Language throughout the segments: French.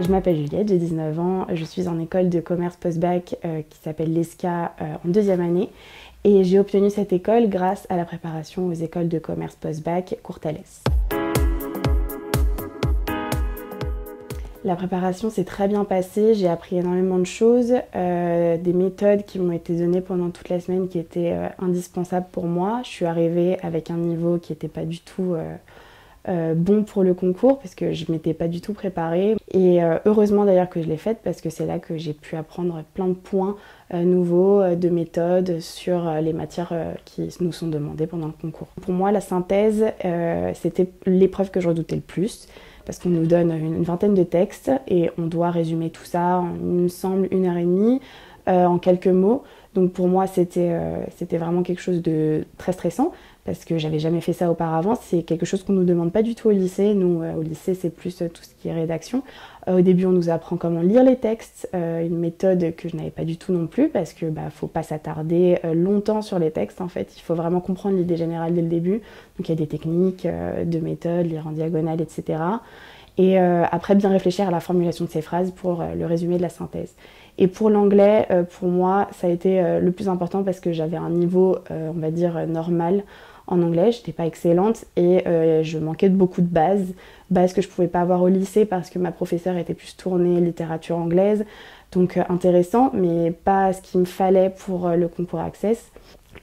Je m'appelle Juliette, j'ai 19 ans, je suis en école de commerce post-bac qui s'appelle l'ESCA en deuxième année et j'ai obtenu cette école grâce à la préparation aux écoles de commerce post-bac Courtalès. La préparation s'est très bien passée, j'ai appris énormément de choses, des méthodes qui m'ont été données pendant toute la semaine qui étaient indispensables pour moi. Je suis arrivée avec un niveau qui n'était pas du tout bon pour le concours parce que je ne m'étais pas du tout préparée. Et heureusement d'ailleurs que je l'ai faite parce que c'est là que j'ai pu apprendre plein de points nouveaux, de méthodes sur les matières qui nous sont demandées pendant le concours. Pour moi, la synthèse, c'était l'épreuve que je redoutais le plus. Parce qu'on nous donne une vingtaine de textes et on doit résumer tout ça en, il me semble, 1h30 en quelques mots. Donc pour moi, c'était vraiment quelque chose de très stressant parce que j'avais jamais fait ça auparavant. C'est quelque chose qu'on ne nous demande pas du tout au lycée. Nous, au lycée, c'est plus tout ce qui est rédaction. Au début, on nous apprend comment lire les textes, une méthode que je n'avais pas du tout non plus parce que faut pas s'attarder longtemps sur les textes. En fait, il faut vraiment comprendre l'idée générale dès le début. Donc il y a des techniques, de méthodes, lire en diagonale, etc. Et après, bien réfléchir à la formulation de ces phrases pour le résumé de la synthèse. Et pour l'anglais, pour moi, ça a été le plus important parce que j'avais un niveau, on va dire, normal en anglais. Je n'étais pas excellente et je manquais de beaucoup de bases que je ne pouvais pas avoir au lycée parce que ma professeure était plus tournée littérature anglaise. Donc intéressant, mais pas ce qu'il me fallait pour le concours Access.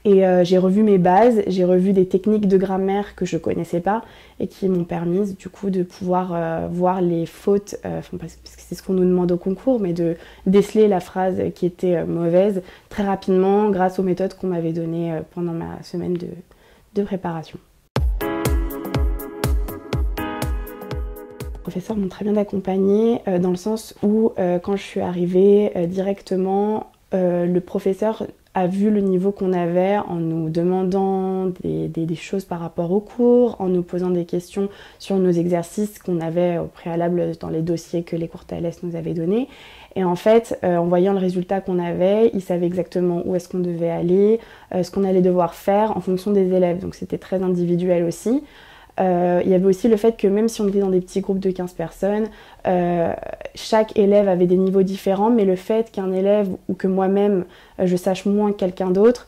Et j'ai revu mes bases, j'ai revu des techniques de grammaire que je ne connaissais pas et qui m'ont permis du coup de pouvoir voir les fautes, parce que c'est ce qu'on nous demande au concours, mais de déceler la phrase qui était mauvaise très rapidement grâce aux méthodes qu'on m'avait données pendant ma semaine de préparation. Les professeurs m'ont très bien accompagnée dans le sens où quand je suis arrivée directement, le professeur a vu le niveau qu'on avait en nous demandant des choses par rapport au cours, en nous posant des questions sur nos exercices qu'on avait au préalable dans les dossiers que les Courtalès nous avaient donnés. Et en fait, en voyant le résultat qu'on avait, il savait exactement où est-ce qu'on devait aller, ce qu'on allait devoir faire en fonction des élèves. Donc c'était très individuel aussi. Il y avait aussi le fait que même si on était dans des petits groupes de 15 personnes, chaque élève avait des niveaux différents, mais le fait qu'un élève ou que moi-même je sache moins que quelqu'un d'autre,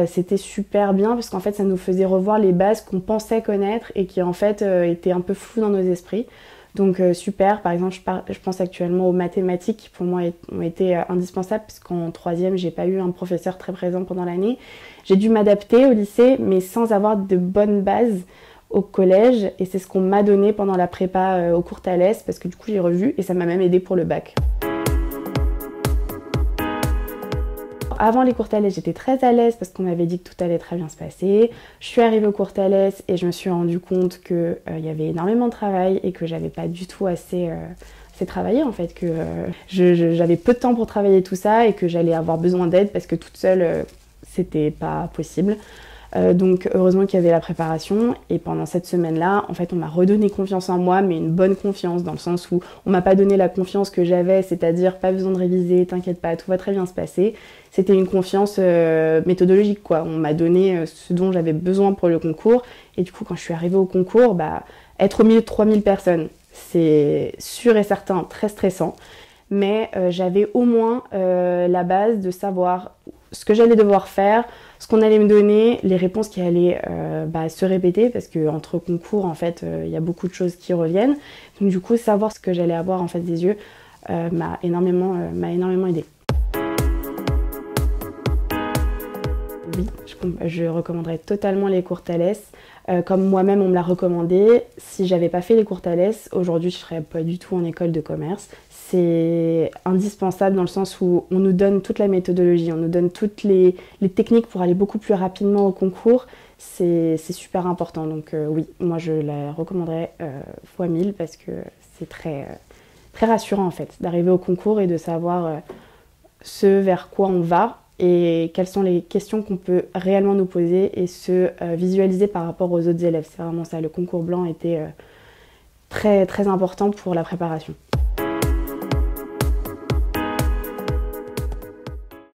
c'était super bien parce qu'en fait ça nous faisait revoir les bases qu'on pensait connaître et qui en fait étaient un peu floues dans nos esprits. Donc super, par exemple je pense actuellement aux mathématiques qui pour moi ont été indispensables parce qu'en troisième j'ai pas eu un professeur très présent pendant l'année. J'ai dû m'adapter au lycée mais sans avoir de bonnes bases au collège et c'est ce qu'on m'a donné pendant la prépa au Courtalès parce que du coup j'ai revu et ça m'a même aidé pour le bac. Avant les Courtalès, j'étais très à l'aise parce qu'on m'avait dit que tout allait très bien se passer. Je suis arrivée au Courtalès et je me suis rendu compte qu'il y avait énormément de travail et que j'avais pas du tout assez travaillé en fait, que j'avais peu de temps pour travailler tout ça et que j'allais avoir besoin d'aide parce que toute seule c'était pas possible. Donc heureusement qu'il y avait la préparation et pendant cette semaine-là, en fait, on m'a redonné confiance en moi, mais une bonne confiance dans le sens où on m'a pas donné la confiance que j'avais, c'est-à-dire pas besoin de réviser, t'inquiète pas, tout va très bien se passer. C'était une confiance méthodologique quoi. On m'a donné ce dont j'avais besoin pour le concours et du coup quand je suis arrivée au concours, être au milieu de 3000 personnes, c'est sûr et certain très stressant, mais j'avais au moins la base de savoir ce que j'allais devoir faire, ce qu'on allait me donner, les réponses qui allaient se répéter parce qu'entre concours en fait il y a beaucoup de choses qui reviennent. Donc du coup savoir ce que j'allais avoir en face des yeux m'a énormément aidé. Oui, je recommanderais totalement les Courtalès. Comme moi-même on me l'a recommandé, si j'avais pas fait les Courtalès, aujourd'hui je serais pas du tout en école de commerce. C'est indispensable dans le sens où on nous donne toute la méthodologie, on nous donne toutes les techniques pour aller beaucoup plus rapidement au concours. C'est super important, donc oui, moi je la recommanderais fois 1000 parce que c'est très rassurant en fait d'arriver au concours et de savoir ce vers quoi on va et quelles sont les questions qu'on peut réellement nous poser et se visualiser par rapport aux autres élèves. C'est vraiment ça, le concours blanc était très important pour la préparation.